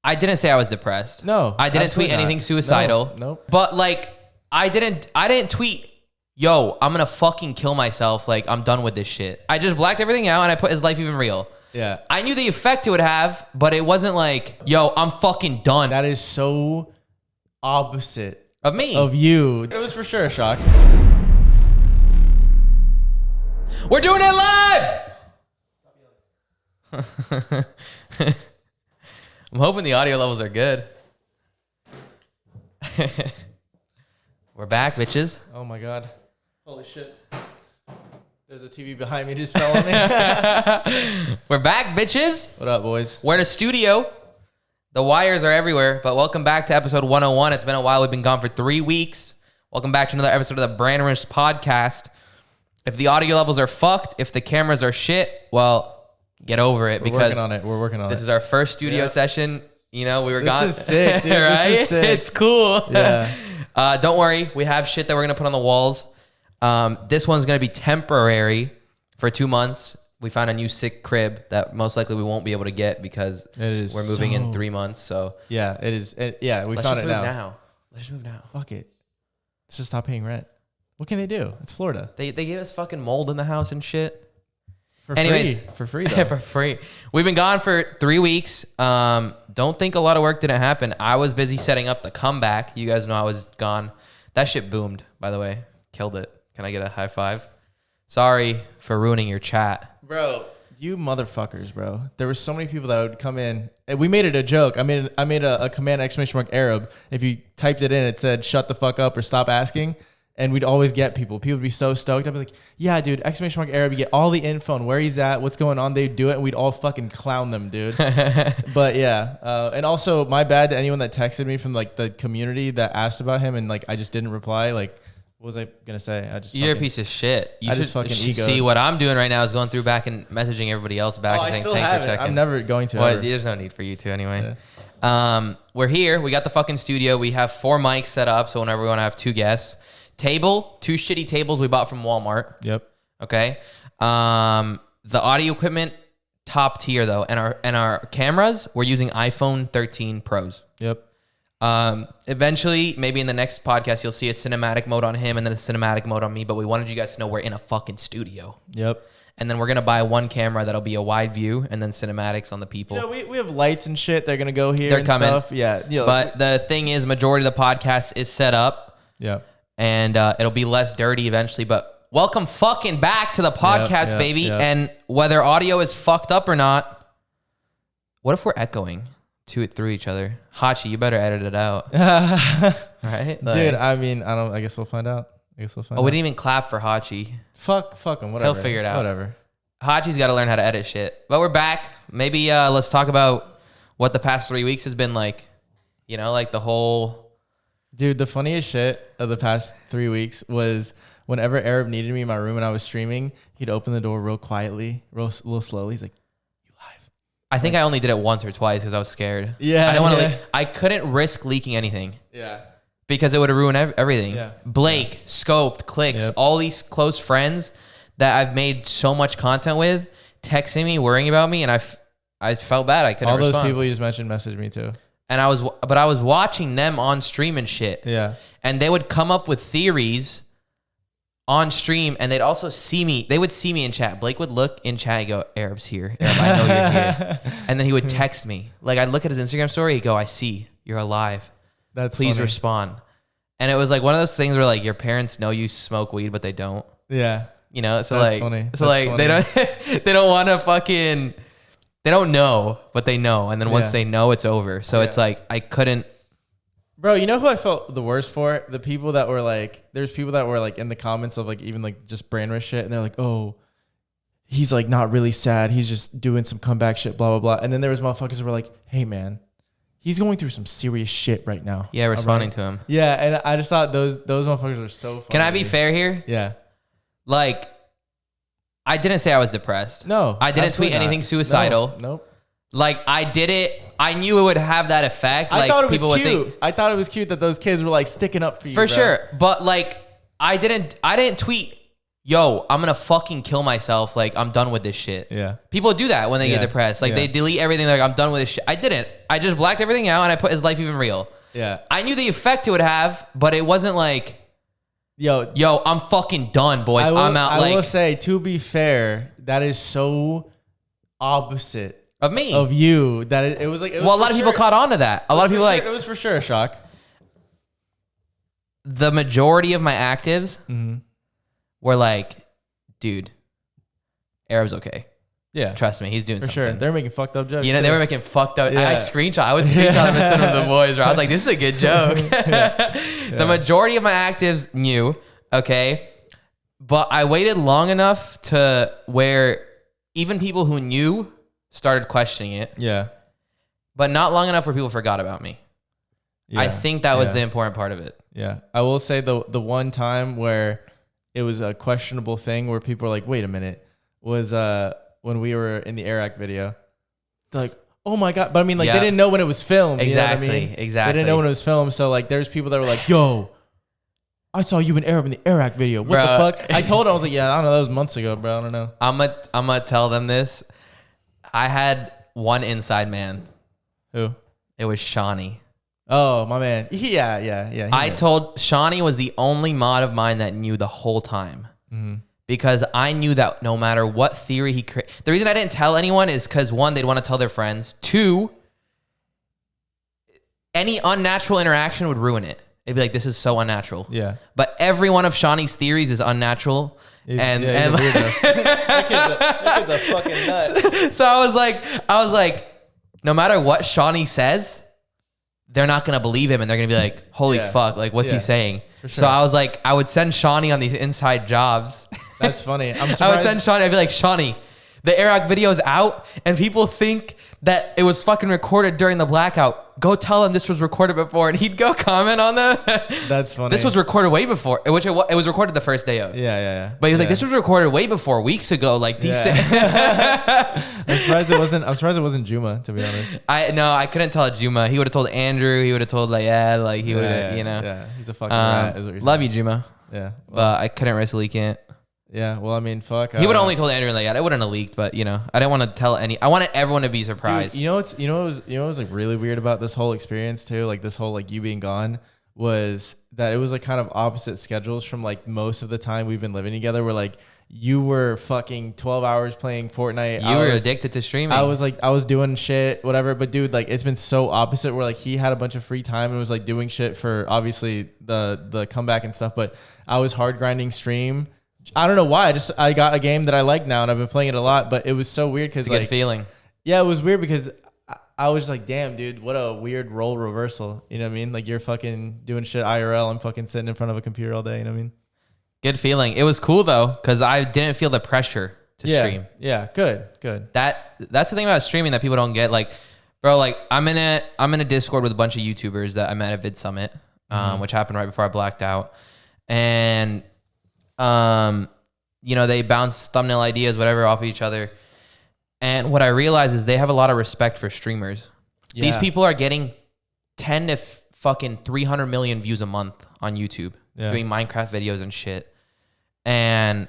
I didn't say I was depressed. No, I didn't tweet anything suicidal. Nope. But like, I didn't tweet, yo, I'm gonna fucking kill myself. Like, I'm done with this shit. I just blacked everything out and I put, is life even real? Yeah. I knew the effect it would have, but it wasn't like, yo, I'm fucking done. That is so opposite of me. Of you. It was for sure a shock. We're doing it live! I'm hoping the audio levels are good. We're back, bitches. Oh my God. Holy shit. There's a TV behind me just fell on me. We're back, bitches. What up, boys? We're in a studio. The wires are everywhere, but welcome back to episode 101. It's been a while. We've been gone for 3 weeks. Welcome back to another episode of the Brand Rich Podcast. If the audio levels are fucked, if the cameras are shit, well, get over it. We're working on it. We're working on it. This is our first studio session. You know, we were gone. This is sick, dude. Right? This is sick. It's cool. Yeah. Don't worry. We have shit that we're going to put on the walls. This one's going to be temporary for 2 months. We found a new sick crib that most likely we won't be able to get because we're moving in 3 months. So yeah, it is. We Let's found just it move now. Let's just move now. Fuck it. Let's just stop paying rent. What can they do? It's Florida. They gave us fucking mold in the house and shit. Free. For free, though. For free. We've been gone for 3 weeks. Don't think a lot of work didn't happen. I was busy setting up the comeback. You guys know I was gone. That shit boomed, by the way. Killed it. Can I get a high five? Sorry for ruining your chat. Bro, you motherfuckers, bro. There were so many people that would come in. And we made it a joke. I made a command ! Arab. If you typed it in, it said, shut the fuck up or stop asking. And we'd always get people. People would be so stoked. I'd be like, yeah, dude, ! Arab. You get all the info on where he's at, what's going on. They'd do it, and we'd all fucking clown them, dude. But yeah. And also, my bad to anyone that texted me from like the community that asked about him, and like I just didn't reply. Like, what was I gonna say? You're a piece of shit. You just fucking ego. See, what I'm doing right now is going through back and messaging everybody else back and saying thanks for checking. I'm never going to. Well, there's no need for you to anyway. Yeah. We're here. We got the fucking studio. We have 4 mics set up, so whenever we want to have 2 guests. Table, 2 shitty tables we bought from Walmart. Yep. Okay. The audio equipment, top tier though, and our cameras, we're using iPhone 13 Pros. Yep. Eventually, maybe in the next podcast, you'll see a cinematic mode on him and then a cinematic mode on me. But we wanted you guys to know we're in a fucking studio. Yep. And then we're gonna buy 1 camera that'll be a wide view, and then cinematics on the people. You know, we have lights and shit. They're gonna go here. They're coming. Stuff. Yeah. You know, but the thing is, majority of the podcast is set up. Yeah. And it'll be less dirty eventually. But welcome fucking back to the podcast, baby. Yep. And whether audio is fucked up or not, what if we're echoing through each other? Hachi, you better edit it out. Right? Like, dude, I guess we'll find out. We didn't even clap for Hachi. Fuck him, whatever. He'll figure it out. Whatever. Hachi's got to learn how to edit shit. But we're back. Maybe let's talk about what the past 3 weeks has been like. You know, like the whole... Dude, the funniest shit of the past 3 weeks was whenever Arab needed me in my room and I was streaming, he'd open the door real quietly, a little slowly. He's like, "You live?" I think I only did it once or twice because I was scared. Yeah, I didn't want to. I couldn't risk leaking anything. Yeah, because it would have ruined everything. Yeah. Blake, Scoped, Clicks, all these close friends that I've made so much content with, texting me, worrying about me, and I felt bad. I couldn't. All those respond. people you just mentioned messaged me too. And I was watching them on stream and shit. Yeah. And they would come up with theories on stream, and they'd also see me. They would see me in chat. Blake would look in chat and go, "Arab's here. Arab, I know you're here." And then he would text me. Like, I'd look at his Instagram story, he'd go, "I see. You're alive. Please funny. respond." And it was like one of those things where like your parents know you smoke weed, but they don't. Yeah. You know? So that's like, funny. So that's like funny. they don't want to fucking... They don't know, but they know. And then once they know, it's over. So it's like, I couldn't. Bro, you know who I felt the worst for? The people that were like, there's people that were like in the comments of like, even like just brand risk shit. And they're like, oh, he's like not really sad. He's just doing some comeback shit, blah, blah, blah. And then there was motherfuckers who were like, hey man, he's going through some serious shit right now. Yeah, responding to him. Yeah. And I just thought those motherfuckers are so funny. Can I be fair here? Yeah. Like, I didn't say I was depressed. No. I didn't tweet anything suicidal. Nope. Like, I did it. I knew it would have that effect. I thought it was people cute. Would think, I thought it was cute that those kids were like sticking up for you. For bro. sure. But like, I didn't tweet, yo, I'm gonna fucking kill myself. Like, I'm done with this shit. Yeah. People do that when they get depressed. Like, they delete everything. They're like, I'm done with this shit. I didn't. I just blacked everything out and I put, is life even real? Yeah. I knew the effect it would have, but it wasn't like, yo, I'm fucking done, boys. I'm out. I will say, to be fair, that is so opposite of me, of you. That it was like, well, a lot of people caught on to that. A lot of people like, it was for sure a shock. The majority of my actives were like, dude, Arab's okay. Yeah. Trust me, he's doing for something. sure. They're making fucked up jokes. You know, they were making fucked up. I would screenshot them and send them to the boys. Where I was like, this is a good joke. The majority of my actives knew, okay? But I waited long enough to where even people who knew started questioning it. Yeah. But not long enough where people forgot about me. Yeah. I think that was the important part of it. Yeah. I will say the one time where it was a questionable thing where people were like, wait a minute, was when we were in the Iraq video. They're like, oh my God. But I mean, like, they didn't know when it was filmed. Exactly. You know what I mean? Exactly. They didn't know when it was filmed. So, like, there's people that were like, yo, I saw you in Arab in the Iraq video. What the fuck? I told them, I was like, yeah, I don't know. That was months ago, bro. I don't know. I'm gonna tell them this. I had one inside man. Who? It was Shawnee. Oh, my man. Yeah. I told Shawnee was the only mod of mine that knew the whole time. Because I knew that no matter what theory he created, the reason I didn't tell anyone is because one, they'd want to tell their friends. Two, any unnatural interaction would ruin it. It'd be like, this is so unnatural. Yeah. But every one of Shawnee's theories is unnatural. He's a weirdo. that kid's a fucking nut. So I was like, no matter what Shawnee says, they're not gonna believe him, and they're gonna be like, holy fuck, like what's he saying? Sure. So I was like, I would send Shawnee on these inside jobs. That's funny. I'm surprised. I would send Shawnee. I'd be like, Shawnee, the Iraq video is out, and people think that it was fucking recorded during the blackout. Go tell them this was recorded before, and he'd go comment on them. That's funny. This was recorded way before, which it was recorded the first day of. Yeah. But he was like, this was recorded way before, weeks ago. Like these things. I'm surprised it wasn't Juma, to be honest. I couldn't tell Juma. He would have told Andrew. He would have told Layad. Like he would have, you know. Yeah, he's a fucking rat. Is what you're saying. Love you, Juma. Yeah, well, but I couldn't risk leaking it. Yeah, well, I mean, fuck. He would have only told Andrew and Layad. It wouldn't have leaked, but you know, I didn't want to tell any. I wanted everyone to be surprised. Dude, what was like really weird about this whole experience too, like this whole like you being gone, was that it was like kind of opposite schedules from like most of the time we've been living together. Where like you were fucking 12 hours playing Fortnite. You were addicted to streaming. I was doing shit, whatever. But dude, like it's been so opposite. Where like he had a bunch of free time and was like doing shit for obviously the comeback and stuff. But I was hard grinding stream. I don't know why. I got a game that I like now and I've been playing it a lot, but it was so weird because like good feeling. Yeah, it was weird because I was like, damn, dude, what a weird role reversal. You know what I mean? Like you're fucking doing shit IRL. I'm fucking sitting in front of a computer all day. You know what I mean? Good feeling. It was cool though because I didn't feel the pressure to stream. Yeah, good. That's the thing about streaming that people don't get. Like, bro, like I'm in a Discord with a bunch of YouTubers that I met at Vid Summit, which happened right before I blacked out, and you know, they bounce thumbnail ideas, whatever, off of each other. And what I realize is they have a lot of respect for streamers. Yeah. These people are getting 10 to fucking 300 million views a month on YouTube doing Minecraft videos and shit. And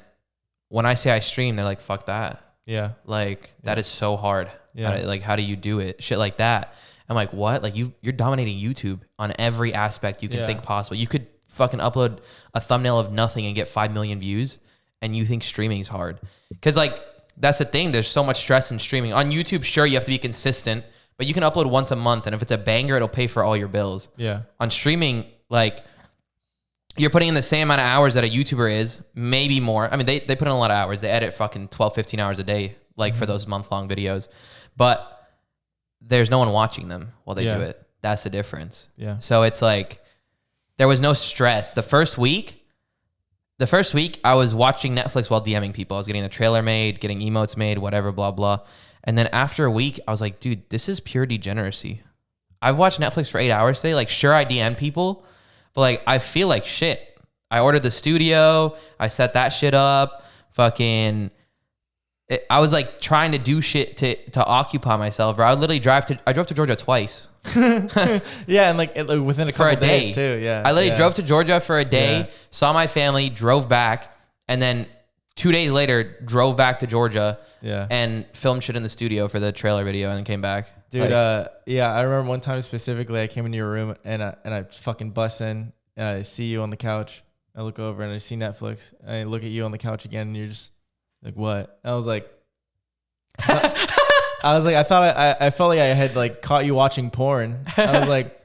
when I say I stream, they're like, fuck that. Yeah. Like, that is so hard. Yeah. How do you do it? Shit like that. I'm like, what? Like, you're dominating YouTube on every aspect you can think possible. You could fucking upload a thumbnail of nothing and get 5 million views, and you think streaming is hard. Because, like, that's the thing. There's so much stress in streaming. On YouTube, sure, you have to be consistent, but you can upload once a month, and if it's a banger, it'll pay for all your bills. Yeah. On streaming, like, you're putting in the same amount of hours that a YouTuber is, maybe more. I mean, they put in a lot of hours. They edit fucking 12, 15 hours a day, like, for those month-long videos. But there's no one watching them while they do it. That's the difference. Yeah. So it's like, there was no stress. The first week, I was watching Netflix while DMing people. I was getting the trailer made, getting emotes made, whatever, blah, blah. And then after a week, I was like, dude, this is pure degeneracy. I've watched Netflix for 8 hours today. Like, sure, I DM people, but like, I feel like shit. I ordered the studio. I set that shit up. I was like trying to do shit to occupy myself. Bro. I drove to Georgia twice. Yeah, and like within a couple days too. Yeah, I literally drove to Georgia for a day, saw my family, drove back, and then 2 days later, drove back to Georgia. Yeah. And filmed shit in the studio for the trailer video, and then came back. Dude, yeah, I remember one time specifically, I came into your room and I fucking bust in, and I see you on the couch. I look over and I see Netflix. And I look at you on the couch again, and you're just like, what? I was like, I thought I felt like I had like caught you watching porn. I was like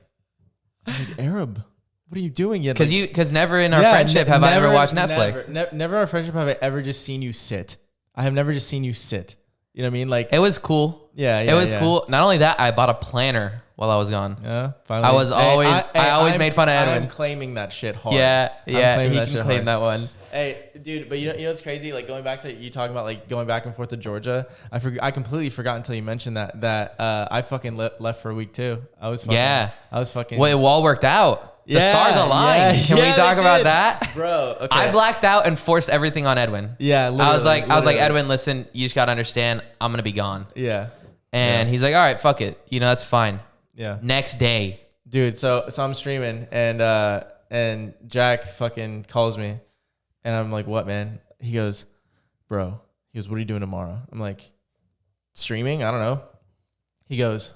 Arab, what are you doing yet? Because never in our friendship have I ever watched Netflix. Never in our friendship have I ever just seen you sit. I have never just seen you sit. You know what I mean? Like it was cool. Yeah, it was cool. Not only that, I bought a planner while I was gone. Yeah, finally. I always made fun of Edwin. I'm claiming that shit hard. Yeah, he can claim that one. Hey, dude, but you know what's crazy? Like going back to you talking about like going back and forth to Georgia. I completely forgot until you mentioned that I fucking left for a week too. I was fucking. Well, it all worked out. The stars aligned. Can we talk about that, bro? Okay. I blacked out and forced everything on Edwin. Yeah, I was like, Edwin, listen, you just gotta understand, I'm gonna be gone. Yeah, and he's like, all right, fuck it, that's fine. Yeah. Next day, dude. So I'm streaming and Jack fucking calls me, and I'm like, what, man? He goes, bro. He goes, what are you doing tomorrow? I'm like, streaming. I don't know. He goes,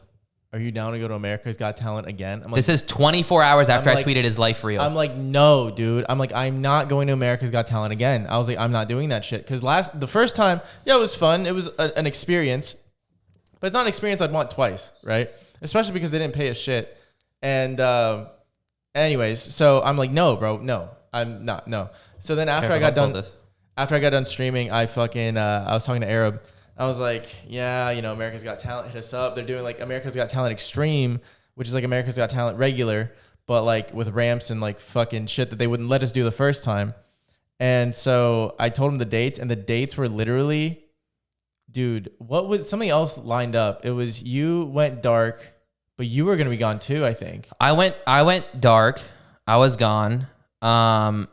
are you down to go to America's Got Talent again? I'm like, this is 24 hours after I tweeted his life reel. I'm like, no, dude. I'm like, I'm not going to America's Got Talent again. I was like, I'm not doing that shit. Because the first time, yeah, it was fun. It was an experience. But it's not an experience I'd want twice, right? Especially because they didn't pay us shit. And anyways, so I'm like, no, bro, no. I'm not, no. So then after I got done streaming, I was talking to Arab. I was like, yeah, America's Got Talent hit us up. They're doing like America's Got Talent Extreme, which is like America's Got Talent regular, but like with ramps and like fucking shit that they wouldn't let us do the first time. And so I told them the dates, and the dates were literally, dude, what was something else lined up? It was you went dark, but you were going to be gone too, I think. I went dark. I was gone. Not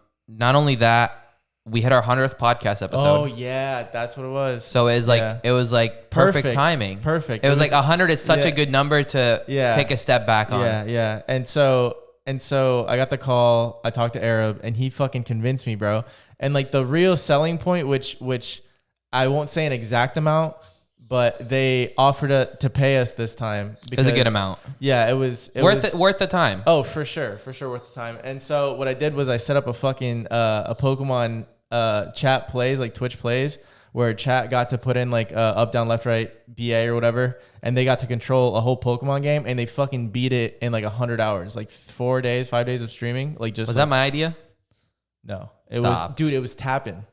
only that, we had our 100th podcast episode. Oh yeah, that's what it was. So it was like perfect timing. Perfect. It was like 100 is such a good number to take a step back on. Yeah. And so I got the call. I talked to Arab, and he fucking convinced me, bro. And like the real selling point, which I won't say an exact amount, but they offered to pay us this time. It was a good amount. Yeah, it was worth the time. Oh, for sure worth the time. And so what I did was I set up a fucking a Pokemon chat plays, like Twitch plays, where chat got to put in like up, down, left, right, BA or whatever, and they got to control a whole Pokemon game, and they fucking beat it in like 100 hours, like 5 days of streaming. Like just was that my idea? No, it was Tappin.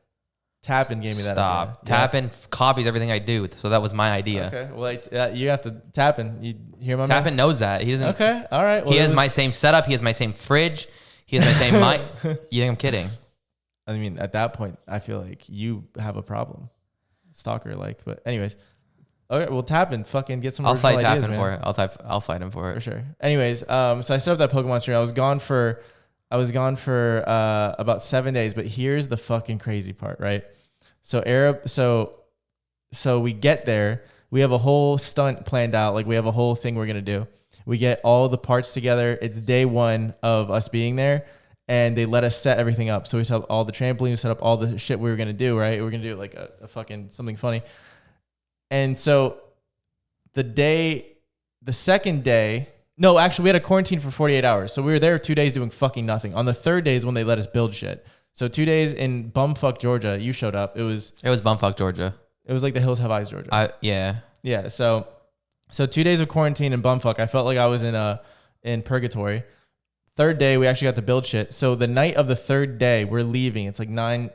Tappin gave me that idea. Tappin copies everything I do, so that was my idea. Okay, well, you have to Tappin. You hear my Tappin knows that. He doesn't. Okay, all right. Well, he has my same setup. He has my same fridge. He has my same mic. You think I'm kidding? I mean, at that point, I feel like you have a problem, stalker like. But anyways, okay, well, Tappin, fucking get some. I'll fight ideas, Tappin man. for it. I'll fight him for it for sure. Anyways, so I set up that Pokemon stream. I was gone for about 7 days. But here's the fucking crazy part, right? So Arab, so we get there. We have a whole stunt planned out. Like we have a whole thing we're gonna do. We get all the parts together. It's day one of us being there, and they let us set everything up. So we set up all the trampoline, we set up all the shit we were gonna do. Right, we were gonna do like a fucking something funny. And so the second day. No, actually, we had a quarantine for 48 hours. So we were there 2 days doing fucking nothing. On the third day is when they let us build shit. So 2 days in bumfuck Georgia, you showed up. It was bumfuck Georgia. It was like the Hills Have Eyes, Georgia. Yeah. So 2 days of quarantine in bumfuck. I felt like I was in purgatory. Third day, we actually got to build shit. So the night of the third day, we're leaving. It's like 9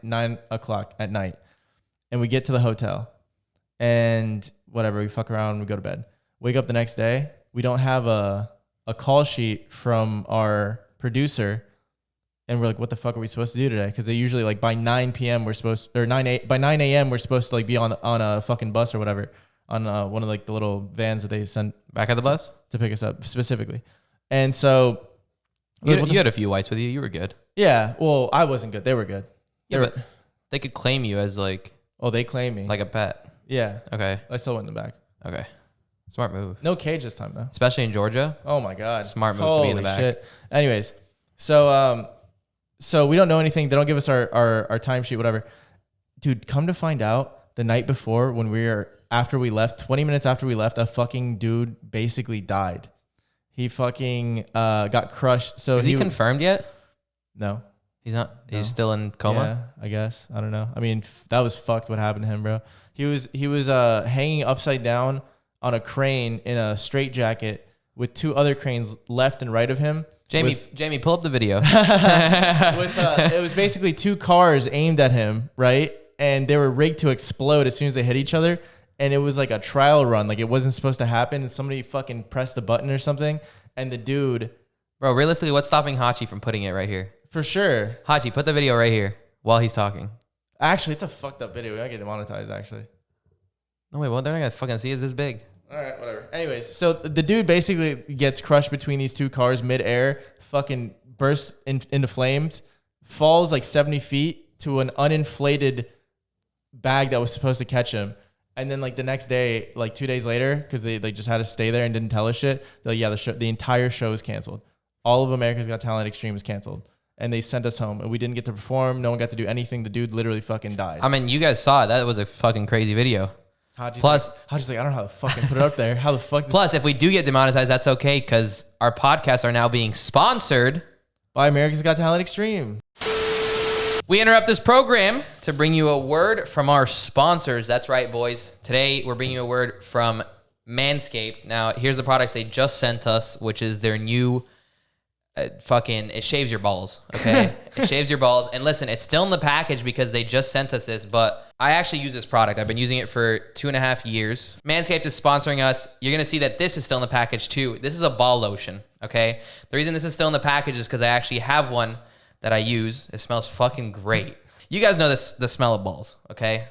o'clock at night, and we get to the hotel, and whatever, we fuck around, we go to bed. Wake up the next day. We don't have a call sheet from our producer, and we're like, what the fuck are we supposed to do today? Because they usually like by 9 p.m. by 9 a.m. we're supposed to like be on a fucking bus or whatever, on one of like the little vans that they send back at the bus to pick us up specifically. And so you had a few whites with you. You were good. Yeah. Well, I wasn't good. They were good. But they could claim you as like. Oh, they claim me like a pet. Yeah. Okay. I still went in the back. Okay. Smart move. No cage this time though. Especially in Georgia. Oh my God. Smart move to be in the back. Shit. Anyways, so we don't know anything. They don't give us our timesheet, whatever. dude, come to find out, the night before after we left, 20 minutes after we left, a fucking dude basically died. He fucking got crushed. So is he confirmed yet? No. He's not. No. He's still in coma. Yeah, I guess. I don't know. I mean, that was fucked. What happened to him, bro? He was hanging upside down on a crane in a straitjacket with 2 other cranes left and right of him. Jamie, pull up the video. It was basically 2 cars aimed at him, right? And they were rigged to explode as soon as they hit each other. And it was like a trial run. Like it wasn't supposed to happen. And somebody fucking pressed a button or something. And the dude, bro, realistically, what's stopping Hachi from putting it right here? For sure. Hachi, put the video right here while he's talking. Actually, it's a fucked up video. We might get demonetized, actually. No, wait, what they're not going to fucking see is this big. All right, whatever. Anyways, so the dude basically gets crushed between these 2 cars midair, fucking bursts into flames, falls like 70 feet to an uninflated bag that was supposed to catch him. And then like the next day, like 2 days later, because they just had to stay there and didn't tell us shit, they're like, the entire show is canceled. All of America's Got Talent Extreme is canceled. And they sent us home, and we didn't get to perform. No one got to do anything. The dude literally fucking died. I mean, you guys saw it. That was a fucking crazy video. Haji's like, I don't know how to fucking put it up there. How the fuck? Plus, if we do get demonetized, that's okay because our podcasts are now being sponsored by America's Got Talent Extreme. We interrupt this program to bring you a word from our sponsors. That's right, boys. Today, we're bringing you a word from Manscaped. Now, here's the products they just sent us, which is their new it shaves your balls, okay? It shaves your balls. And listen, it's still in the package because they just sent us this, but I actually use this product. I've been using it for 2.5 years. Manscaped is sponsoring us. You're going to see that this is still in the package too. This is a ball lotion, okay? The reason this is still in the package is because I actually have one that I use. It smells fucking great. You guys know the smell of balls, okay?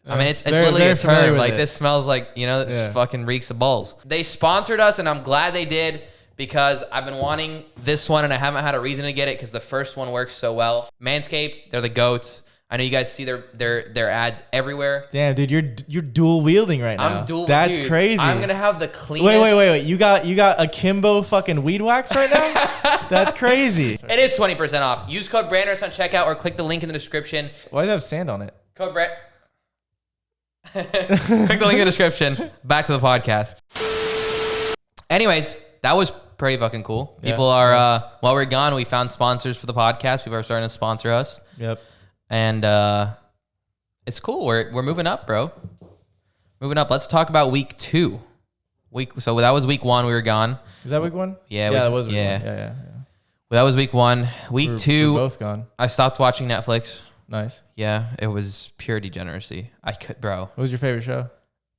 I mean, it's literally a term. Like, this smells like, this fucking reeks of balls. They sponsored us, and I'm glad they did, because I've been wanting this one and I haven't had a reason to get it because the first one works so well. Manscaped, they're the GOATs. I know you guys see their ads everywhere. Damn, dude, you're dual wielding right now. I'm dual. That's dude, crazy. I'm gonna have the cleanest. Wait. You got akimbo fucking weed wax right now? That's crazy. It is 20% off. Use code BRANDRUSH on checkout or click the link in the description. Why does it have sand on it? Code Brand. Click the link in the description. Back to the podcast. Anyways, that was pretty fucking cool. People are while we're gone, we found sponsors for the podcast. People are starting to sponsor us. Yep. And it's cool. We're moving up, bro. Moving up. Let's talk about week 2. So that was week 1. We were gone. Is that week 1? Yeah. That was week 1. Yeah. Well, that was week 1. Week 2. We're both gone. I stopped watching Netflix. Nice. Yeah, it was pure degeneracy. Bro. What was your favorite show?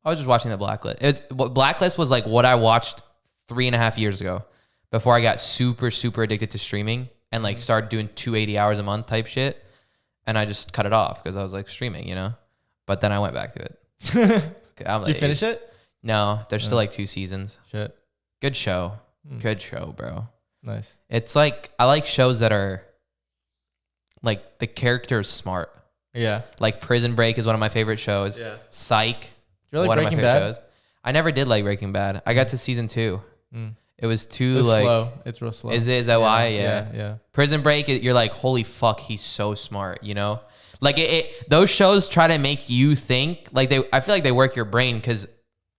I was just watching the Blacklist. Blacklist was like what I watched 3.5 years ago before I got super, super addicted to streaming and like started doing 280 hours a month type shit. And I just cut it off because I was like streaming, But then I went back to it. Did you finish it? No, there's still like 2 seasons. Shit. Good show. Good show, bro. Nice. It's like, I like shows that are like the character is smart. Yeah. Like Prison Break is one of my favorite shows. Yeah. Psych. Do you like one Breaking of my favorite Bad? shows. I never did like Breaking Bad. I got to season 2. It was too like slow. It's real slow. Is that why? Yeah. Prison Break, you're like, holy fuck, he's so smart, Like those shows try to make you think like I feel like they work your brain because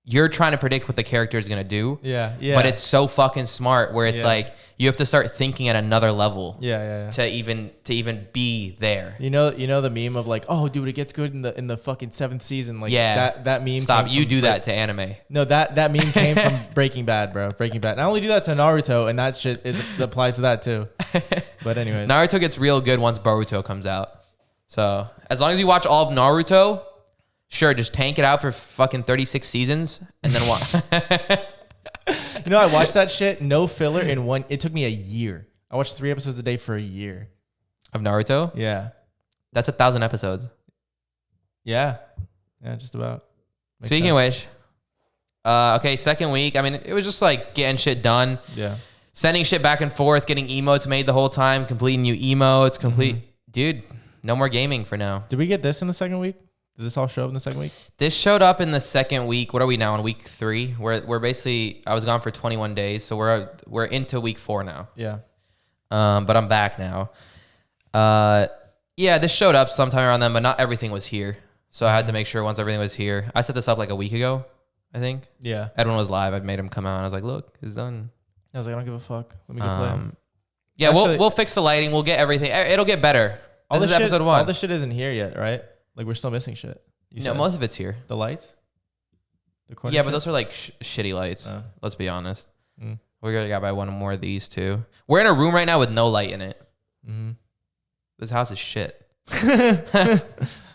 you're trying to predict what the character is gonna do. Yeah. But it's so fucking smart where it's like you have to start thinking at another level. Yeah. To even be there. You know the meme of like, oh dude, it gets good in the fucking 7th season. Like that meme. Stop. You do that to anime. No, that meme came from Breaking Bad, bro. Breaking Bad. And I only do that to Naruto, and that shit applies to that too. But anyways, Naruto gets real good once Boruto comes out. So as long as you watch all of Naruto, sure, just tank it out for fucking 36 seasons and then watch. I watched that shit, no filler in one. It took me a year. I watched 3 episodes a day for a year. Of Naruto? Yeah. That's 1,000 episodes. Yeah, just about. Speaking of which, okay, second week. I mean, it was just like getting shit done. Yeah. Sending shit back and forth, getting emotes made the whole time, completing new emotes, Dude, no more gaming for now. Did we get this in the second week? Did this all show up in the second week? This showed up in the second week. What are we now on week 3? We're basically, I was gone for 21 days, so we're into week 4 now. Yeah. But I'm back now. Yeah, this showed up sometime around then, but not everything was here. So I had to make sure once everything was here. I set this up like a week ago, I think. Yeah. Edwin was live. I made him come out. And I was like, look, it's done. I was like, I don't give a fuck. Let me go play. Yeah, actually, we'll fix the lighting. We'll get everything. It'll get better. This is episode 1. All this shit isn't here yet, right? Like we're still missing shit. No, most of it's here. The lights? The corner yeah, shit? but those are like shitty lights. Let's be honest. Mm. We're going to buy one more of these too. We're in a room right now with no light in it. Mm-hmm. This house is shit.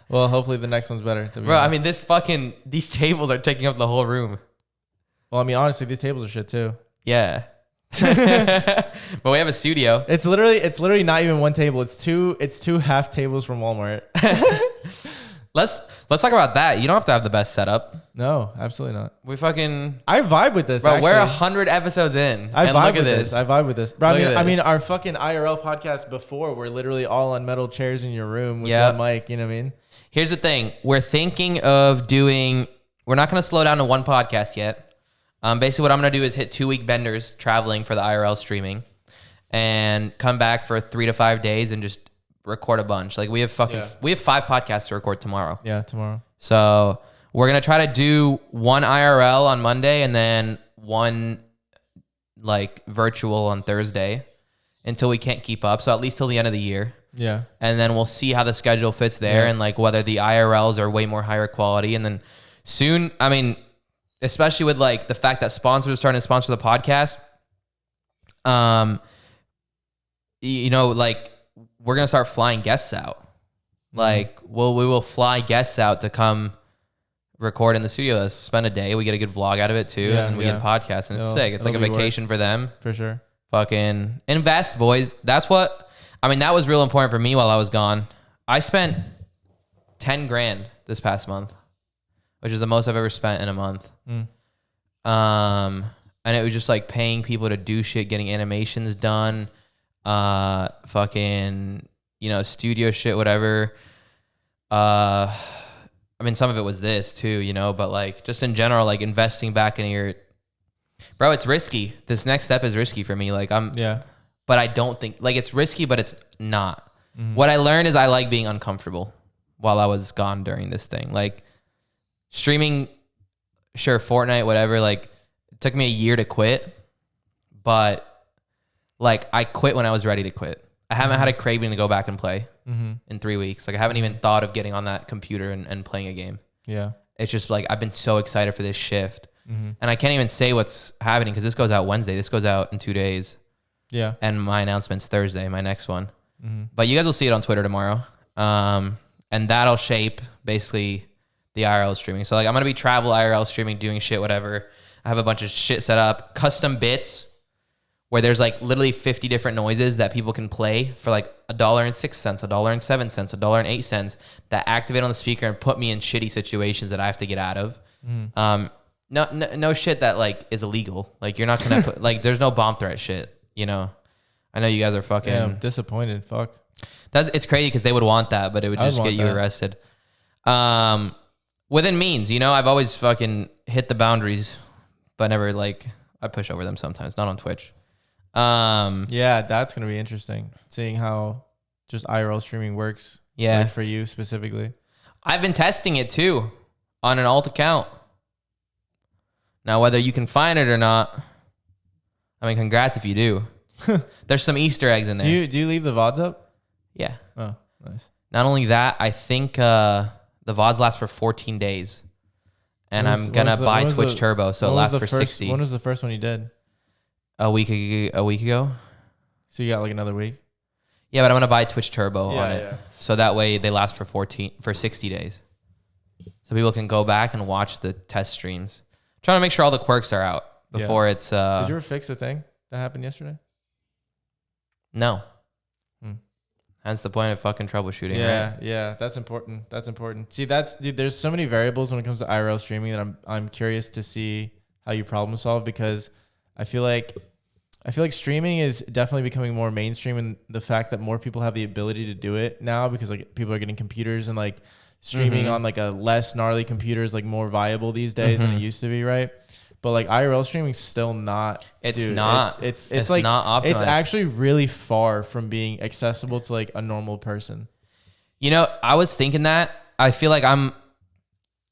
Well, hopefully the next one's better. To be Bro, honest. I mean, these tables are taking up the whole room. Well, I mean, honestly, these tables are shit too. Yeah. But we have a studio. It's literally not even one table. It's two half tables from Walmart. Let's talk about that. You don't have to have the best setup. No, absolutely not. I vibe with this. Bro, actually. we're 100 episodes in. I vibe with this. I vibe with this. Bro, I mean, our fucking IRL podcast before were literally all on metal chairs in your room with one mic. You know what I mean? Here's the thing. We're thinking of doing. We're not going to slow down to one podcast yet. Basically, what I'm going to do is hit 2-week benders traveling for the IRL streaming, and come back for 3 to 5 days and just record a bunch. Like we have 5 podcasts to record tomorrow. Yeah, tomorrow. So we're gonna try to do one IRL on Monday and then one like virtual on Thursday until we can't keep up. So at least till the end of the year. Yeah. And then we'll see how the schedule fits there and like whether the IRLs are way more higher quality. And then soon, I mean, especially with like the fact that sponsors are starting to sponsor the podcast, you know, like we're going to start flying guests out. Like we will fly guests out to come record in the studio. Let's spend a day. We get a good vlog out of it too. And we get podcasts and it's sick. It's like a vacation for them. For sure. Fucking invest, boys. That's what, I mean, that was real important for me while I was gone. I spent 10 grand this past month, which is the most I've ever spent in a month. And it was just like paying people to do shit, getting animations done, fucking, you know, studio shit, whatever. I mean, some of it was this too, you know, but like just in general, like investing back into your, bro, it's risky. This next step is risky for me. Like but I don't think like it's risky, but it's not. What I learned is I like being uncomfortable while I was gone during this thing. Like streaming, sure, Fortnite, whatever. Like it took me a year to quit, but like I quit when I was ready to quit. I haven't had a craving to go back and play in 3 weeks. Like I haven't even thought of getting on that computer and playing a game. Yeah. It's just like, I've been so excited for this shift and I can't even say what's happening because this goes out Wednesday. This goes out in 2 days. Yeah. And my announcement's Thursday, my next one. But you guys will see it on Twitter tomorrow. And that'll shape basically the IRL streaming. So like I'm going to be travel IRL streaming, doing shit, whatever. I have a bunch of shit set up, custom bits where there's like literally 50 different noises that people can play for like $1.06, $1.07, $1.08 that activate on the speaker and put me in shitty situations that I have to get out of. No shit that like is illegal. Like you're not going to put, like there's no bomb threat shit, you know? I know you guys are fucking. Yeah, I'm disappointed. Fuck. It's crazy because they would want that, but it would just get you arrested. Within means, you know, I've always fucking hit the boundaries, but never like, I push over them sometimes, not on Twitch. Yeah, that's going to be interesting. Seeing how just IRL streaming works. Yeah. Like for you specifically. I've been testing it too on an alt account. Now, whether you can find it or not, I mean, congrats if you do. There's some Easter eggs in there. Do you leave the VODs up? Yeah. Oh, nice. Not only that, I think the VODs last for 14 days. And I'm going to buy Twitch Turbo, so it lasts for 60. When was the first one you did? A week ago. So you got like another week? Yeah, but I'm going to buy Twitch Turbo on it. Yeah. So that way they last for 60 days. So people can go back and watch the test streams. I'm trying to make sure all the quirks are out before it's... Did you ever fix the thing that happened yesterday? No. Hence the point of fucking troubleshooting, right? Yeah, that's important. See, dude, there's so many variables when it comes to IRL streaming that I'm curious to see how you problem solve, because I feel like streaming is definitely becoming more mainstream, and the fact that more people have the ability to do it now because like people are getting computers and like streaming on like a less gnarly computer is like more viable these days than it used to be, right? But like IRL streaming is still not. It's dude, not. It's like not optimized. It's actually really far from being accessible to like a normal person. You know, I was thinking that. I feel like I'm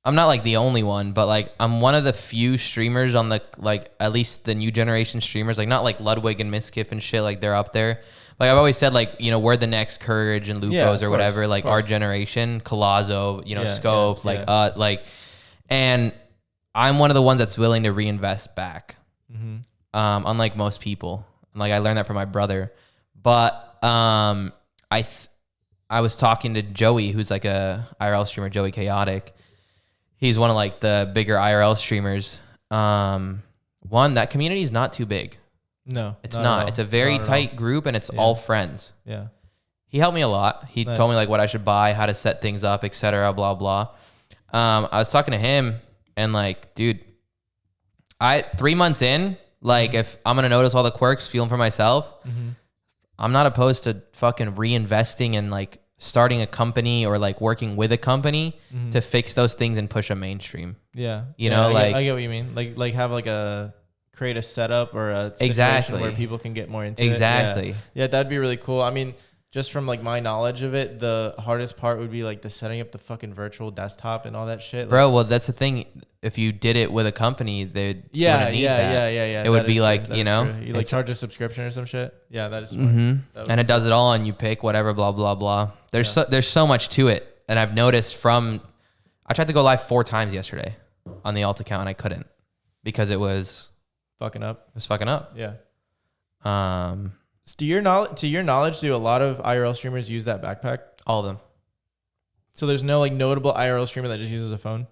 not like the only one, but like I'm one of the few streamers on the like at least the new generation streamers, like not like Ludwig and Miskiff and shit, like they're up there. Like I've always said, like, you know, we're the next Courage and Lupos or whatever, like our generation, Colazo, you know, Scope, like, and I'm one of the ones that's willing to reinvest back. Unlike most people. And like I learned that from my brother. But I was talking to Joey, who's like a IRL streamer, Joey Chaotic. He's one of like the bigger IRL streamers. That community is not too big. No, it's not. It's a very tight group, and it's all friends. Yeah. He helped me a lot. He told me like what I should buy, how to set things up, etc. Blah blah. I was talking to him, and like, dude, 3 months in, like, if I'm gonna notice all the quirks, feeling for myself, I'm not opposed to fucking reinvesting and like starting a company or like working with a company to fix those things and push them mainstream. Yeah. You know, I get what you mean. Like have like create a setup or a situation where people can get more into it. Yeah, that'd be really cool. I mean, just from like my knowledge of it, the hardest part would be like the setting up the fucking virtual desktop and all that shit. Bro, well, that's the thing. If you did it with a company, they'd yeah. It would be like, you know, you like charge a subscription or some shit. Yeah, that is smart. And it does it all, and you pick whatever, blah blah blah. There's so much to it, and I've noticed I tried to go live 4 times yesterday on the alt account, and I couldn't because it was fucking up. It was fucking up. Yeah. To your knowledge, do a lot of IRL streamers use that backpack? All of them. So there's no like notable IRL streamer that just uses a phone?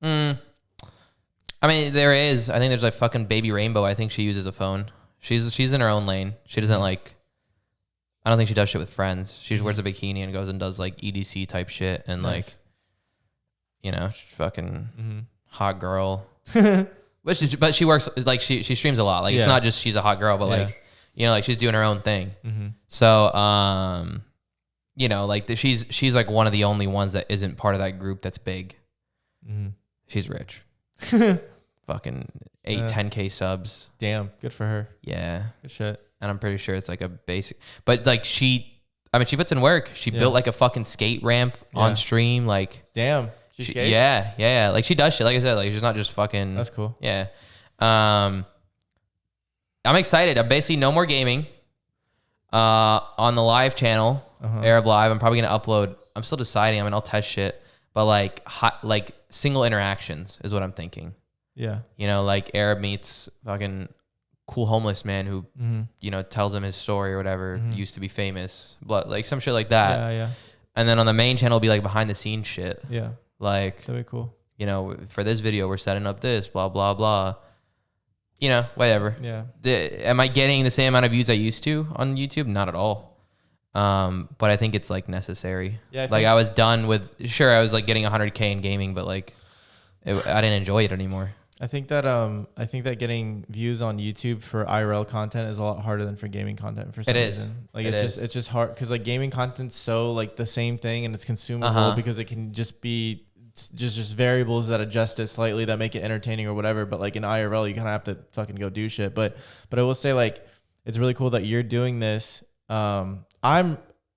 I mean, there is. I think there's like fucking Baby Rainbow. I think she uses a phone. She's in her own lane. She doesn't like. I don't think she does shit with friends. She just wears a bikini and goes and does like EDC type shit and like, you know, fucking hot girl. But she works like she streams a lot. Like it's not just she's a hot girl, but like, you know, like she's doing her own thing. So you know, like she's like one of the only ones that isn't part of that group that's big. She's rich. Fucking 10K subs. Damn, good for her. Yeah, good shit. And I'm pretty sure it's like a basic, but like she puts in work. She built like a fucking skate ramp on stream. Like, damn, she skates? Yeah. Like she does shit. Like I said, like she's not just fucking. That's cool. Yeah. I'm excited. I'm basically no more gaming. On the live channel, Arab Live. I'm probably gonna upload. I'm still deciding. I mean, I'll test shit, but like single interactions is what I'm thinking. Yeah. You know, like Arab meets fucking cool homeless man who, you know, tells him his story or whatever, used to be famous, but like some shit like that. Yeah. And then on the main channel, it'll be like behind the scenes shit. Yeah. Like, that'd be cool. You know, for this video, we're setting up this, blah, blah, blah. You know, whatever. Yeah. Am I getting the same amount of views I used to on YouTube? Not at all. But I think it's like necessary. Yeah. I was done with, I was like getting 100K in gaming, but like I didn't enjoy it anymore. I think that getting views on YouTube for IRL content is a lot harder than for gaming content for some reason. Like it's just hard because like gaming content's so like the same thing and it's consumable because it can just be just variables that adjust it slightly that make it entertaining or whatever. But like in IRL, you kind of have to fucking go do shit. But I will say like it's really cool that you're doing this. I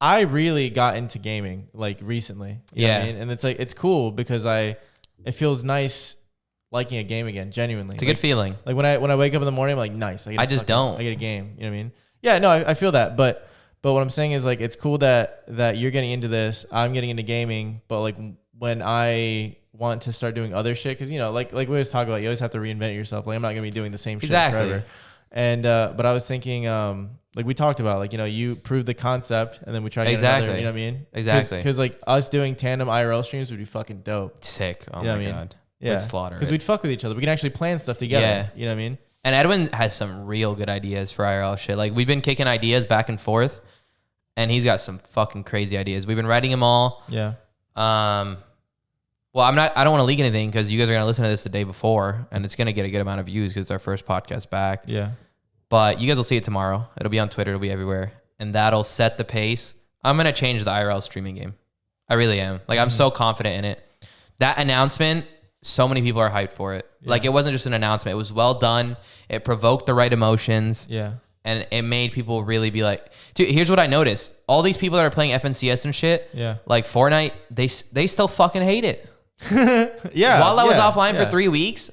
really got into gaming like recently. You know what I mean? And it's like it's cool because it feels nice liking a game again, genuinely. It's a good feeling. Like when I wake up in the morning, I'm like, nice. I get a game. You know what I mean? Yeah, no, I feel that. But what I'm saying is like it's cool that you're getting into this. I'm getting into gaming, but like when I want to start doing other shit, because you know, like we always talk about, you always have to reinvent yourself. Like I'm not gonna be doing the same shit forever. And but I was thinking, like we talked about, like, you know, you proved the concept and then we try to get another, you know what I mean? Exactly. Because like us doing tandem IRL streams would be fucking dope. Sick. Oh my God. Yeah. We'd slaughter because we'd fuck with each other. We can actually plan stuff together. Yeah. You know what I mean? And Edwin has some real good ideas for IRL shit. Like we've been kicking ideas back and forth and he's got some fucking crazy ideas. We've been writing them all. Yeah. Well, I don't want to leak anything because you guys are going to listen to this the day before and it's going to get a good amount of views because it's our first podcast back. Yeah. But you guys will see it tomorrow. It'll be on Twitter. It'll be everywhere. And that'll set the pace. I'm going to change the IRL streaming game. I really am. Like, I'm so confident in it. That announcement, so many people are hyped for it. Yeah. Like, it wasn't just an announcement. It was well done. It provoked the right emotions. Yeah. and it made people really be like, dude, here's what I noticed. All these people that are playing FNCS and shit, like Fortnite, they still fucking hate it. While I was offline for 3 weeks,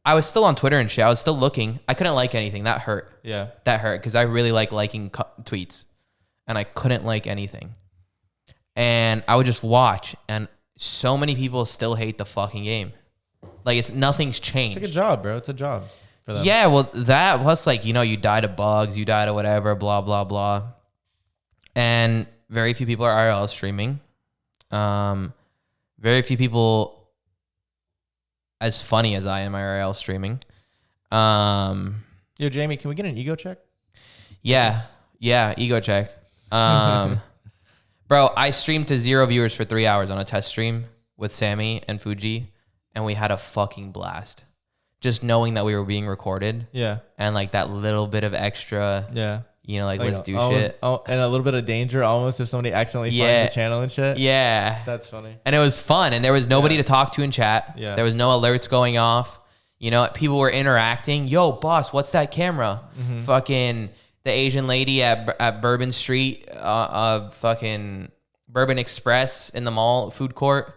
I was still on Twitter and shit. I was still looking. I couldn't like anything. That hurt. Yeah. That hurt because I really like liking tweets. And I couldn't like anything. And I would just watch. And so many people still hate the fucking game. Like, nothing's changed. It's like a job, bro. It's a job for them. Yeah, well, that plus, like, you know, you die to bugs, you die to whatever, blah, blah, blah. And very few people are IRL streaming. Very few people as funny as I am IRL streaming. Yo, Jamie, can we get an ego check? Yeah, ego check. Bro, I streamed to 0 viewers for 3 hours on a test stream with Sammy and Fuji, and we had a fucking blast. Just knowing that we were being recorded. Yeah. And like that little bit of extra. Yeah. You know, like let's do shit. And a little bit of danger almost if somebody accidentally finds the channel and shit. Yeah. That's funny. And it was fun. And there was nobody to talk to in chat. Yeah. There was no alerts going off. You know, people were interacting. Yo, boss, what's that camera? Mm-hmm. Fucking the Asian lady at Bourbon Street, fucking Bourbon Express in the mall food court.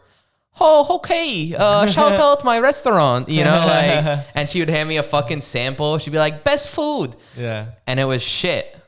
Oh, okay. Shout out my restaurant, you know, like, and she would hand me a fucking sample. She'd be like, best food. Yeah. And it was shit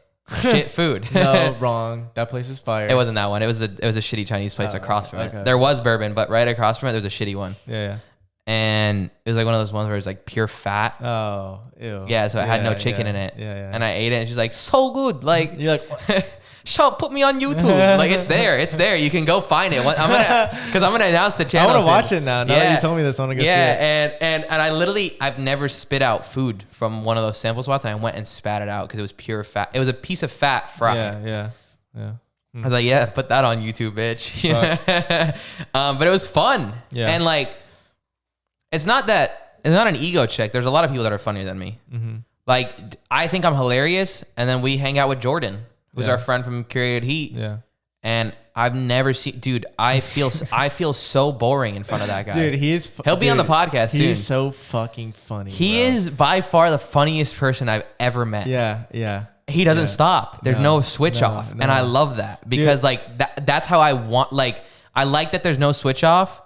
food. No, wrong. That place is fire. It wasn't that one. It was a shitty Chinese place across from it. There was Bourbon, but right across from it, there's a shitty one. Yeah. And it was like one of those ones where it's like pure fat. Oh, ew. Yeah, so it had no chicken in it. Yeah. And I ate it and she's like, so good. Like, you're like, what? Put me on YouTube. Like, it's there. You can go find it. I'm gonna announce the channel. I want to watch it now. Now that you told me this, I want to go see it. And I've never spit out food from one of those sample spots. And I went and spat it out because it was pure fat. It was a piece of fat fried. Yeah. I was like, yeah, put that on YouTube, bitch. But it was fun. Yeah. And like, it's not an ego check. There's a lot of people that are funnier than me. Mm-hmm. Like, I think I'm hilarious, and then we hang out with Jordan, who's our friend from Curated Heat. Yeah. And I've never seen, dude, I feel so boring in front of that guy. Dude, he'll be on the podcast soon. He's so fucking funny. He is by far the funniest person I've ever met. Yeah. He doesn't stop. There's no switch off. And I love that because like that's how I want, like, I like that there's no switch off.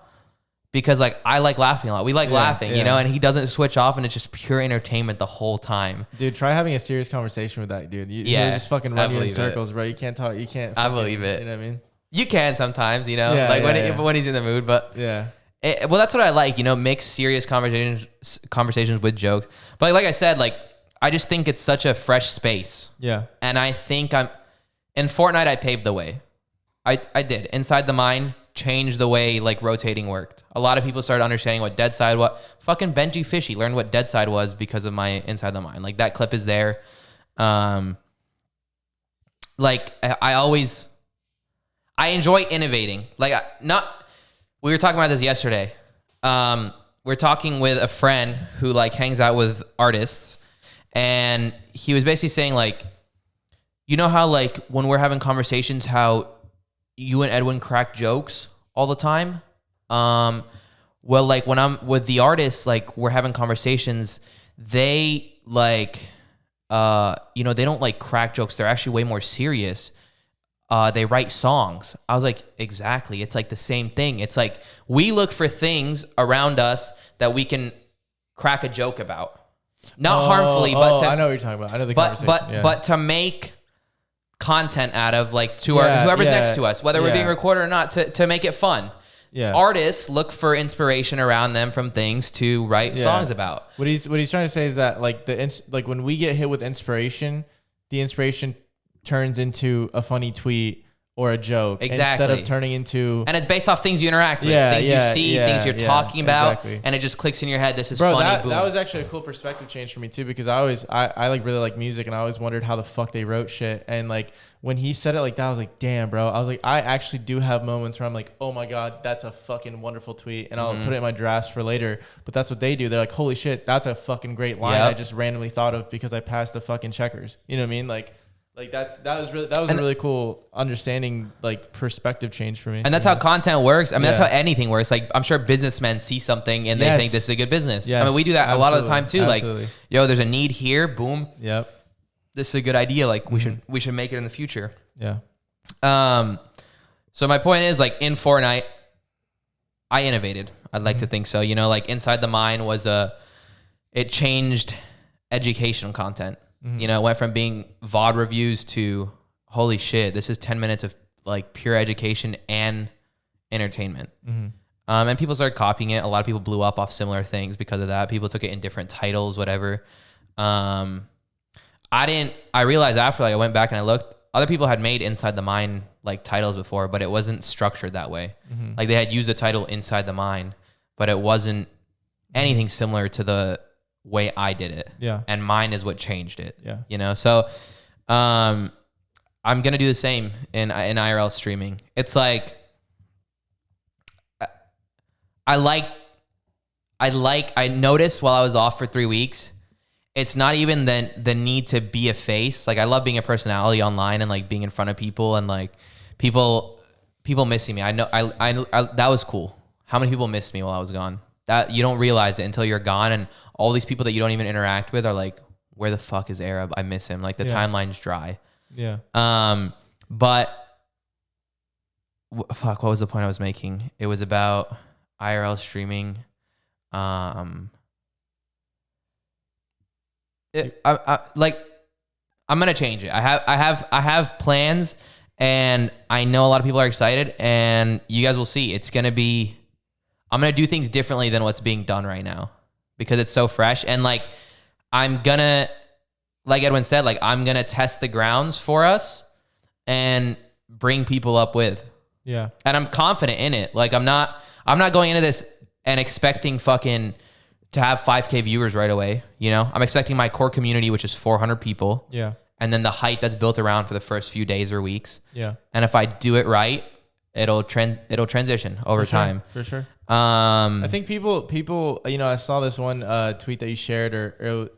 Because like I like laughing a lot. We like laughing, you know, and he doesn't switch off and it's just pure entertainment the whole time. Dude, try having a serious conversation with that dude. He'll just fucking run you in circles, bro. You can't talk. You can't. I believe it. You know what I mean? You can sometimes, you know, when he's in the mood, but well, that's what I like, you know, mix serious conversations with jokes. But like I said, like I just think it's such a fresh space. Yeah. And I think in Fortnite, I paved the way. I did. Inside the Mine changed the way like rotating worked. A lot of people started understanding what Deadside, what fucking Benji Fishy learned what Deadside was because of my Inside the Mine. Like that clip is there. Like I enjoy innovating. Like we were talking about this yesterday. We're talking with a friend who like hangs out with artists, and he was basically saying like, you know how like when we're having conversations, how you and Edwin crack jokes all the time. Well, like when I'm with the artists, like we're having conversations, they like, you know, they don't like crack jokes. They're actually way more serious. They write songs. I was like, exactly. It's like the same thing. It's like we look for things around us that we can crack a joke about. Not harmfully, but I know what you're talking about. I know the conversation. But to make content out of like whoever's next to us, whether we're being recorded or not, to make it fun. Yeah. Artists look for inspiration around them from things to write songs about. What he's trying to say is that like when we get hit with inspiration, the inspiration turns into a funny tweet or a joke instead of turning into, and it's based off things you interact with, things you see, things you're talking about, and it just clicks in your head. This is funny. That was actually a cool perspective change for me too, because I like really like music, and I always wondered how the fuck they wrote shit. And like when he said it like that, I was like, damn, bro. I was like, I actually do have moments where I'm like, oh my god, that's a fucking wonderful tweet, and I'll put it in my drafts for later. But that's what they do. They're like, holy shit, that's a fucking great line I just randomly thought of because I passed the fucking checkers. You know what I mean? Like that was a really cool understanding, like perspective change for me. And that's how content works. I mean, that's how anything works. Like I'm sure businessmen see something and they think this is a good business. I mean, we do that a lot of the time too. Like, yo, there's a need here. Boom. Yep. this is a good idea. Like we should make it in the future. Yeah. So my point is, like, in Fortnite, I innovated. I'd like to think so. You know, like Inside the Mine it changed educational content. You know, it went from being VOD reviews to, holy shit, this is 10 minutes of like pure education and entertainment. And people started copying it. A lot of people blew up off similar things because of that. People took it in different titles, whatever. I realized after, like, I went back and I looked, other people had made Inside the Mine like titles before, but it wasn't structured that way. Like they had used the title Inside the Mine, but it wasn't anything similar to the way I did it. Yeah. And mine is what changed it. Yeah. You know, so I'm going to do the same in IRL streaming. It's like, I noticed while I was off for 3 weeks, it's not even the need to be a face. Like, I love being a personality online and like being in front of people and like people missing me. I know I that was cool. How many people missed me while I was gone? That you don't realize it until you're gone, and all these people that you don't even interact with are like, where the fuck is Arab? I miss him. Like the timeline's dry. Yeah. But fuck, what was the point I was making? It was about IRL streaming. I'm gonna change it. I have plans, and I know a lot of people are excited, and you guys will see. I'm gonna do things differently than what's being done right now because it's so fresh. And like, I'm gonna, like Edwin said, like I'm gonna test the grounds for us and bring people up with. Yeah. And I'm confident in it. Like I'm not going into this and expecting fucking to have 5K viewers right away. You know, I'm expecting my core community, which is 400 people. Yeah. And then the hype that's built around for the first few days or weeks. Yeah. And if I do it right, it'll transition over time. For sure. I think people, you know, I saw this one tweet that you shared,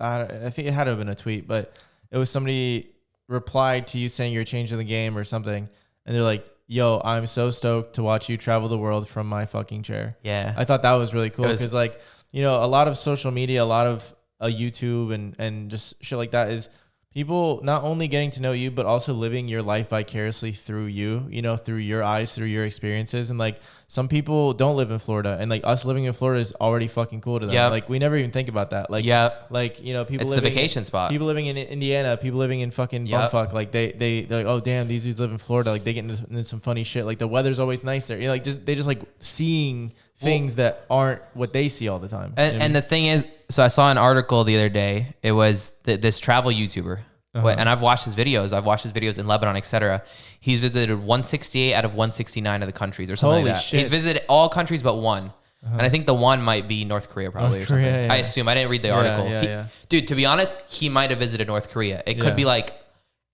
I think it had to have been a tweet, but it was somebody replied to you saying you're changing the game or something. And they're like, yo, I'm so stoked to watch you travel the world from my fucking chair. Yeah. I thought that was really cool because like, you know, a lot of social media, a lot of YouTube and just shit like that is people not only getting to know you, but also living your life vicariously through you, you know, through your eyes, through your experiences. And like some people don't live in Florida, and like us living in Florida is already fucking cool to them. Like we never even think about that. Like, like, you know, people it's living, the vacation spot. People living in Indiana, people living in fucking bumfuck. Like they're like, oh damn, these dudes live in Florida. Like they get into some funny shit. Like the weather's always nice there. You know, like they just like seeing things that aren't what they see all the time. And the thing is, so I saw an article the other day. It was this travel YouTuber. And I've watched his videos. I've watched his videos in Lebanon, etc. He's visited 168 out of 169 of the countries or something like that. Shit. He's visited all countries but one. And I think the one might be North Korea probably or something. I assume. I didn't read the article. Dude, to be honest, he might have visited North Korea. It could be like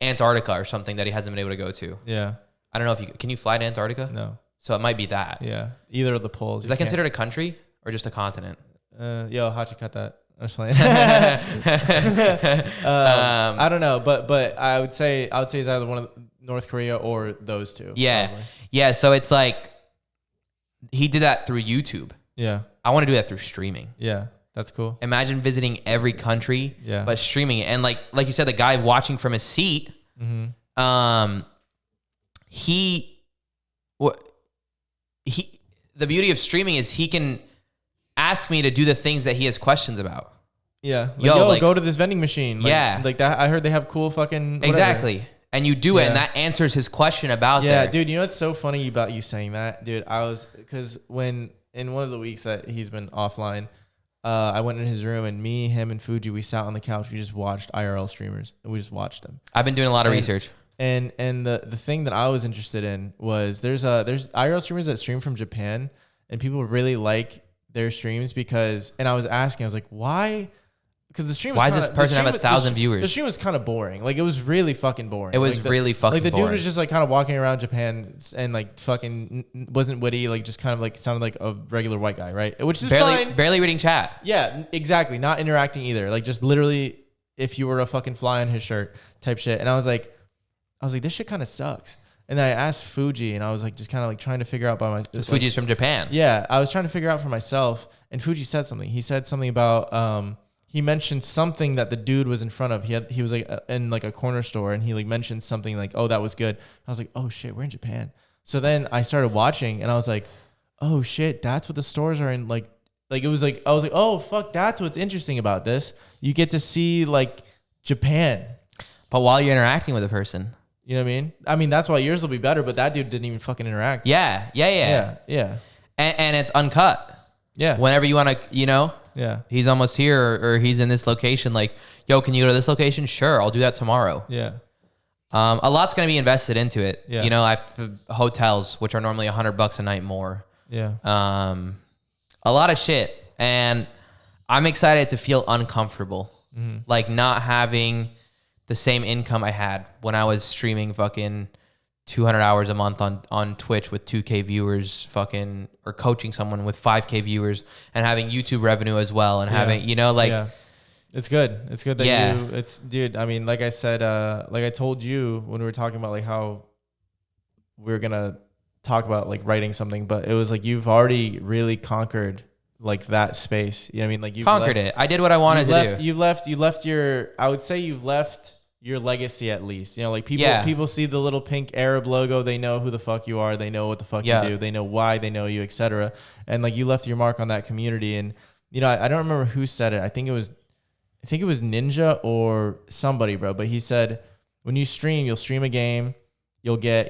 Antarctica or something that he hasn't been able to go to. Yeah. I don't know if can you fly to Antarctica? No. So it might be that. Yeah. Either of the poles. Is that considered a country or just a continent? Yo, how'd you cut that? I'm just playing. I don't know, but I would say it's either one of North Korea or those two. Yeah. Probably. Yeah. So it's like he did that through YouTube. Yeah. I want to do that through streaming. Yeah. That's cool. Imagine visiting every country, but streaming it. And like you said, the guy watching from his seat, the beauty of streaming is he can ask me to do the things that he has questions about. Yeah. Like, go to this vending machine. Like, like that. I heard they have cool fucking whatever. Exactly. And you do it, and that answers his question about that. Dude, you know what's so funny about you saying that? Dude, because when in one of the weeks that he's been offline, I went in his room, and me, him, and Fuji, we sat on the couch. We just watched IRL streamers, and we just watched them. I've been doing a lot of research. And the thing that I was interested in was there's IRL streamers that stream from Japan, and people really like their streams because, and I was like, why? Because the stream was why does this person have 1,000 viewers? The stream was kind of boring. Like it was really fucking boring. It was really fucking boring. Like the dude was just like kind of walking around Japan and like fucking wasn't witty. Like just kind of like sounded like a regular white guy, right? Which is fine. Barely reading chat. Yeah, exactly. Not interacting either. Like just literally, if you were a fucking fly on his shirt type shit. And I was like, this shit kind of sucks. And then I asked Fuji, and I was like, just kind of like trying to figure out by my. Because Fuji's from Japan. Yeah, I was trying to figure out for myself, and Fuji said something. He said something about he mentioned something that the dude was in front of. He was like in like a corner store, and he like mentioned something like, oh, that was good. I was like, oh shit, we're in Japan. So then I started watching, and I was like, oh shit, that's what the stores are in. Like it was like, I was like, oh fuck, that's what's interesting about this. You get to see like Japan. But while you're interacting with a person. You know what I mean? I mean, that's why yours will be better, but that dude didn't even fucking interact. Yeah. And it's uncut. Yeah. Whenever you want to, Yeah. he's almost here or he's in this location. Like, yo, can you go to this location? Sure. I'll do that tomorrow. Yeah. A lot's going to be invested into it. Yeah. I've hotels, which are normally $100 a night more. Yeah. A lot of shit. And I'm excited to feel uncomfortable. Mm-hmm. Like not having the same income I had when I was streaming fucking 200 hours a month on Twitch with 2K viewers or coaching someone with 5K viewers and having YouTube revenue as well. And having, Yeah. It's good. It's good that dude, I mean, like I said, like I told you when we were talking about like how we're going to talk about like writing something, but it was like, you've already really conquered like that space. You know what I mean? Like you conquered it. I did what I wanted to do. You left your, I would say you've left your legacy at least. Like people see the little pink Arab logo, they know who the fuck you are, they know what the fuck you do, they know why they know you, etc. And like you left your mark on that community. And I don't remember who said it. I think it was Ninja or somebody, bro. But he said when you stream, you'll stream a game, you'll get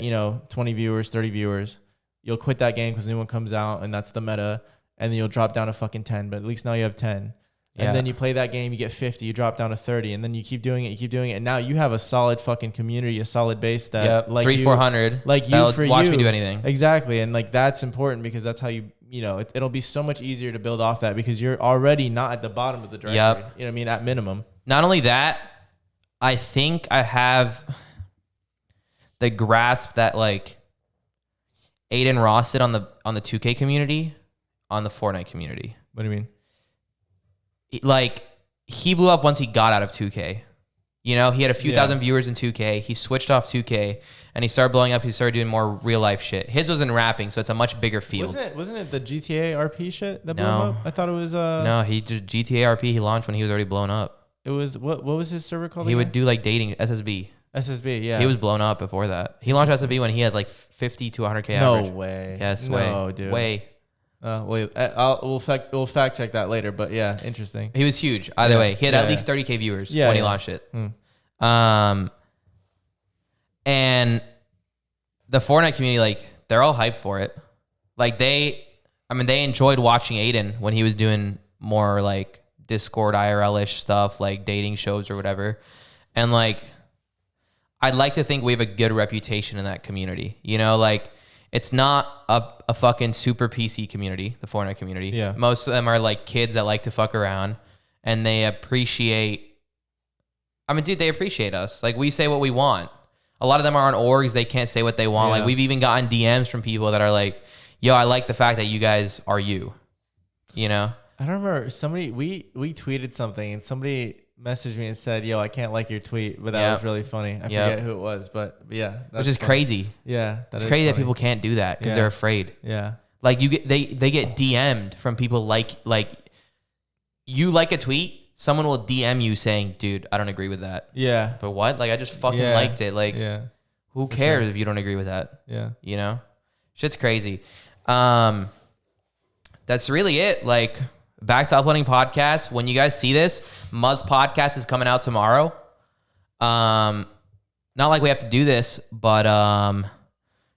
20 viewers, 30 viewers, you'll quit that game because a new one comes out and that's the meta, and then you'll drop down to fucking 10. But at least now you have 10. And then you play that game, you get 50, you drop down to 30, and then you keep doing it, and now you have a solid fucking community, a solid base that like 300-400, like you for watch you. Me do anything. Exactly, and like that's important because that's how it'll be so much easier to build off that because you're already not at the bottom of the directory. You know what I mean? At minimum. Not only that, I think I have the grasp that like Aiden Ross did on the 2K community, on the Fortnite community. What do you mean? Like he blew up once he got out of 2K. He had a few thousand viewers in 2K. He switched off 2K and he started blowing up. He started doing more real life shit. His was in rapping, so it's a much bigger field. Wasn't it the GTA RP shit that blew him up? I thought it was No, he did GTA RP. He launched when he was already blown up. It was what was his server called? He would do like dating SSB. SSB, yeah. He was blown up before that. He launched SSB when he had like 50 to 100K average. No way. Yes, no, dude. Way. We'll fact check that later, but yeah, interesting. He was huge. Either way, he had at least 30K viewers when he launched it. And the Fortnite community, like they're all hyped for it. Like they enjoyed watching Aiden when he was doing more like Discord IRL-ish stuff, like dating shows or whatever. And like, I'd like to think we have a good reputation in that community. Like it's not a fucking super PC community, the Fortnite community. Yeah. Most of them are like kids that like to fuck around and they appreciate, they appreciate us. Like we say what we want. A lot of them are on orgs. They can't say what they want. Yeah. Like we've even gotten DMs from people that are like, yo, I like the fact that you guys are you, I don't remember we tweeted something and somebody messaged me and said, yo, I can't like your tweet, but that was really funny. I forget who it was, but yeah. Which is funny. Crazy. Yeah. It's crazy that people can't do that because they're afraid. Yeah. Like they get DM'd from people like you like a tweet, someone will DM you saying, dude, I don't agree with that. Yeah. But what? Like I just fucking liked it. Like who cares if you don't agree with that? Yeah. Shit's crazy. That's really it. Like back to uploading podcasts. When you guys see this, Muzz podcast is coming out tomorrow. Not like we have to do this, but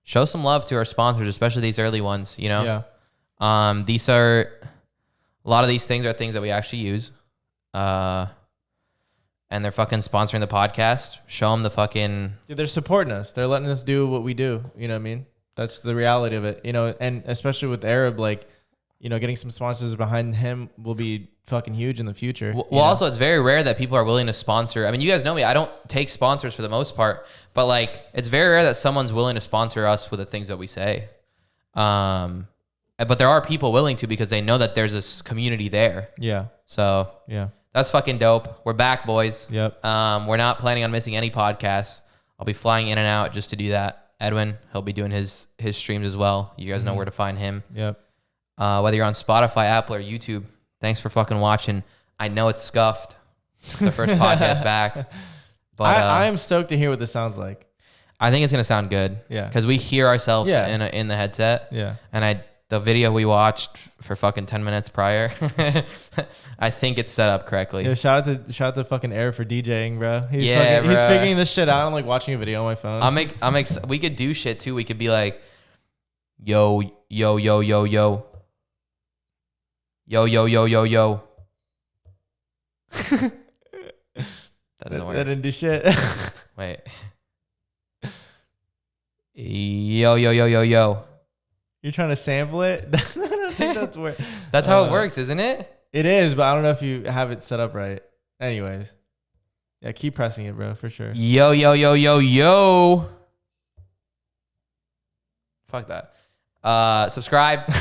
show some love to our sponsors, especially these early ones. Yeah. These are a lot of these things are things that we actually use. And they're fucking sponsoring the podcast. Show them the fucking. Dude, they're supporting us. They're letting us do what we do. You know what I mean? That's the reality of it. And especially with Arab, like. Getting some sponsors behind him will be fucking huge in the future. Well, also, it's very rare that people are willing to sponsor. You guys know me. I don't take sponsors for the most part, but like, it's very rare that someone's willing to sponsor us with the things that we say. But there are people willing to because they know that there's this community there. Yeah. So yeah, that's fucking dope. We're back, boys. Yep. We're not planning on missing any podcasts. I'll be flying in and out just to do that. Edwin, he'll be doing his streams as well. You guys know where to find him. Yep. Whether you're on Spotify, Apple, or YouTube, thanks for fucking watching. I know it's scuffed. It's the first podcast back. But I'm stoked to hear what this sounds like. I think it's going to sound good. Yeah. Because we hear ourselves in the headset. Yeah. And the video we watched for fucking 10 minutes prior, I think it's set up correctly. Yeah, shout out to fucking Air for DJing, bro. He's bro. figuring this shit out. I'm like watching a video on my phone. We could do shit too. We could be like, yo, yo, yo, yo, yo. Yo, yo, yo, yo, yo. That doesn't work. That didn't do shit. Wait. Yo, yo, yo, yo, yo. You're trying to sample it? I don't think that's where. That's how it works, isn't it? It is, but I don't know if you have it set up right. Anyways. Yeah, keep pressing it, bro, for sure. Yo, yo, yo, yo, yo. Fuck that. Subscribe. Yo,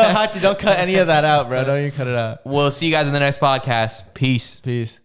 Hachi, don't cut any of that out, bro. Don't even cut it out. We'll see you guys in the next podcast. Peace. Peace.